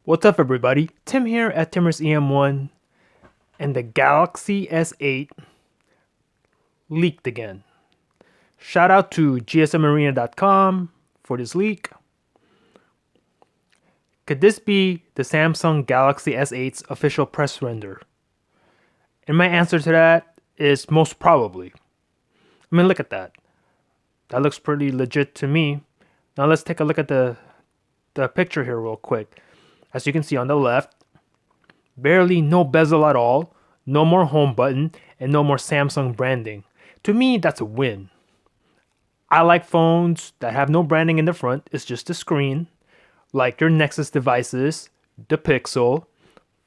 What's up, everybody? Tim here at Timmer's EM1, and the Galaxy S8 leaked again. Shout out to GSMArena.com for this leak. Could this be the Samsung Galaxy S8's official press render? And my answer to that is most probably. I mean, look at that. That looks pretty legit to me. Now let's take a look at the picture here real quick. As you can see on the left, barely no bezel at all, no more home button, and no more Samsung branding. To me, that's a win. I like phones that have no branding in the front, it's just a screen, like your Nexus devices, the Pixel,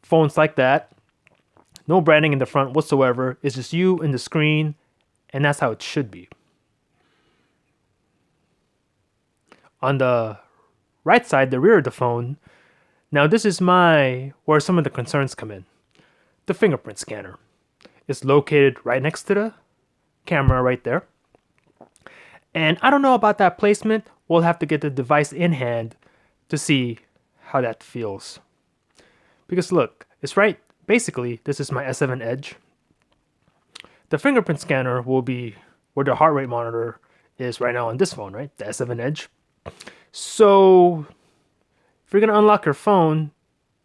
phones like that. No branding in the front whatsoever, it's just you and the screen, and that's how it should be. On the right side, the rear of the phone, now this is where some of the concerns come in. The fingerprint scanner is located right next to the camera right there. And I don't know about that placement. We'll have to get the device in hand to see how that feels. Because look, it's right, basically, this is my S7 Edge. The fingerprint scanner will be where the heart rate monitor is right now on this phone, right? The S7 Edge. So if you're going to unlock your phone,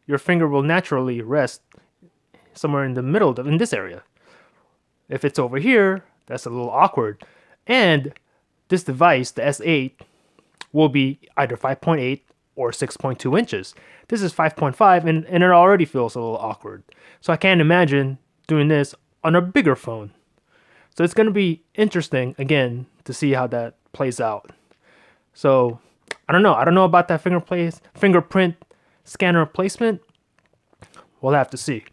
your finger will naturally rest somewhere in the middle, in this area. If it's over here, that's a little awkward. And this device, the S8, will be either 5.8 or 6.2 inches. This is 5.5 and it already feels a little awkward. So I can't imagine doing this on a bigger phone. So it's going to be interesting, again, to see how that plays out. So I don't know about that fingerprint scanner placement. We'll have to see.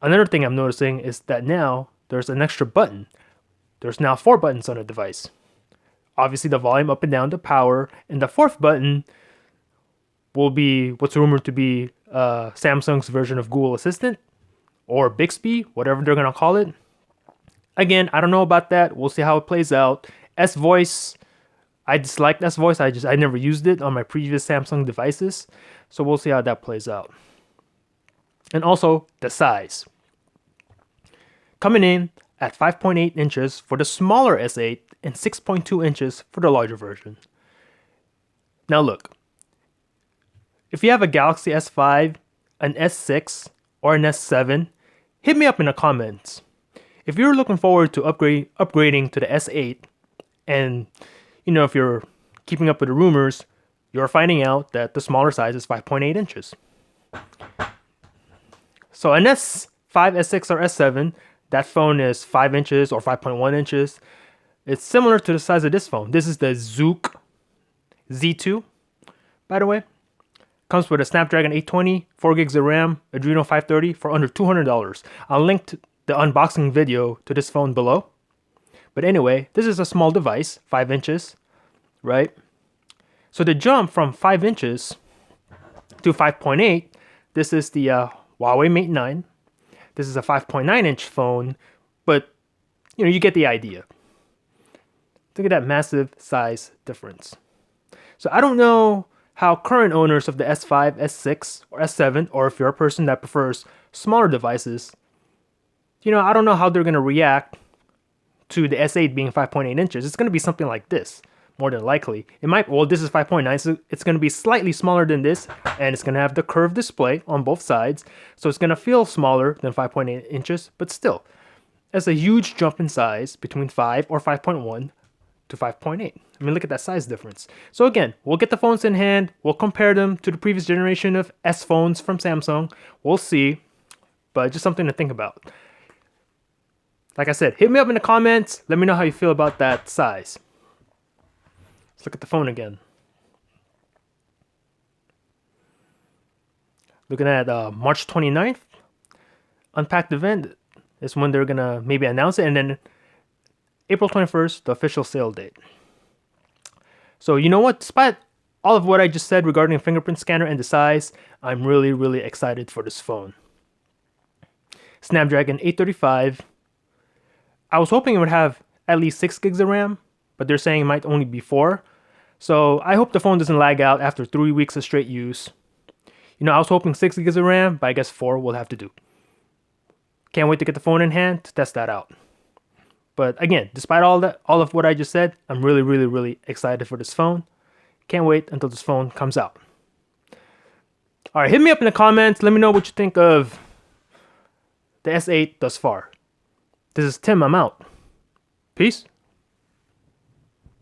Another thing I'm noticing is that now there's an extra button. There's now 4 buttons on the device. Obviously the volume up and down, the power, and the 4th button will be what's rumored to be Samsung's version of Google Assistant or Bixby, whatever they're gonna call it. Again, I don't know about that. We'll see how it plays out. S-Voice, I disliked S-Voice. I never used it on my previous Samsung devices. So we'll see how that plays out. And also the size. Coming in at 5.8 inches for the smaller S8 and 6.2 inches for the larger version. Now look, if you have a Galaxy S5, an S6, or an S7, hit me up in the comments. If you're looking forward to upgrading to the S8, and if you're keeping up with the rumors, you're finding out that the smaller size is 5.8 inches. So an S5, S6, or S7, that phone is 5 inches or 5.1 inches. It's similar to the size of this phone. This is the Zook Z2, by the way. Comes with a Snapdragon 820, 4 gigs of RAM, Adreno 530 for under $200. I'll link to the unboxing video to this phone below. But anyway, this is a small device, 5 inches, right? So the jump from 5 inches to 5.8, this is the Huawei Mate 9. This is a 5.9 inch phone, but you get the idea. Look at that massive size difference. So I don't know how current owners of the S5, S6, or S7, or if you're a person that prefers smaller devices, I don't know how they're going to react to the S8 being 5.8 inches. It's going to be something like this, more than likely. This is 5.9, so it's going to be slightly smaller than this, and it's going to have the curved display on both sides, so it's going to feel smaller than 5.8 inches, but still, that's a huge jump in size between 5 or 5.1 to 5.8. I mean, look at that size difference. So again, we'll get the phones in hand, we'll compare them to the previous generation of S phones from Samsung, we'll see, but just something to think about. Like I said, hit me up in the comments. Let me know how you feel about that size. Let's look at the phone again. Looking at March 29th. Unpacked event is when they're going to maybe announce it. And then April 21st, the official sale date. So you know what? Despite all of what I just said regarding the fingerprint scanner and the size, I'm really, really excited for this phone. Snapdragon 835. I was hoping it would have at least 6 gigs of RAM, but they're saying it might only be 4. So I hope the phone doesn't lag out after 3 weeks of straight use. You know, I was hoping 6 gigs of RAM, but I guess 4 will have to do. Can't wait to get the phone in hand to test that out. But again, despite all of what I just said, I'm really, really, really excited for this phone. Can't wait until this phone comes out. All right, hit me up in the comments. Let me know what you think of the S8 thus far. This is Tim. I'm out. Peace.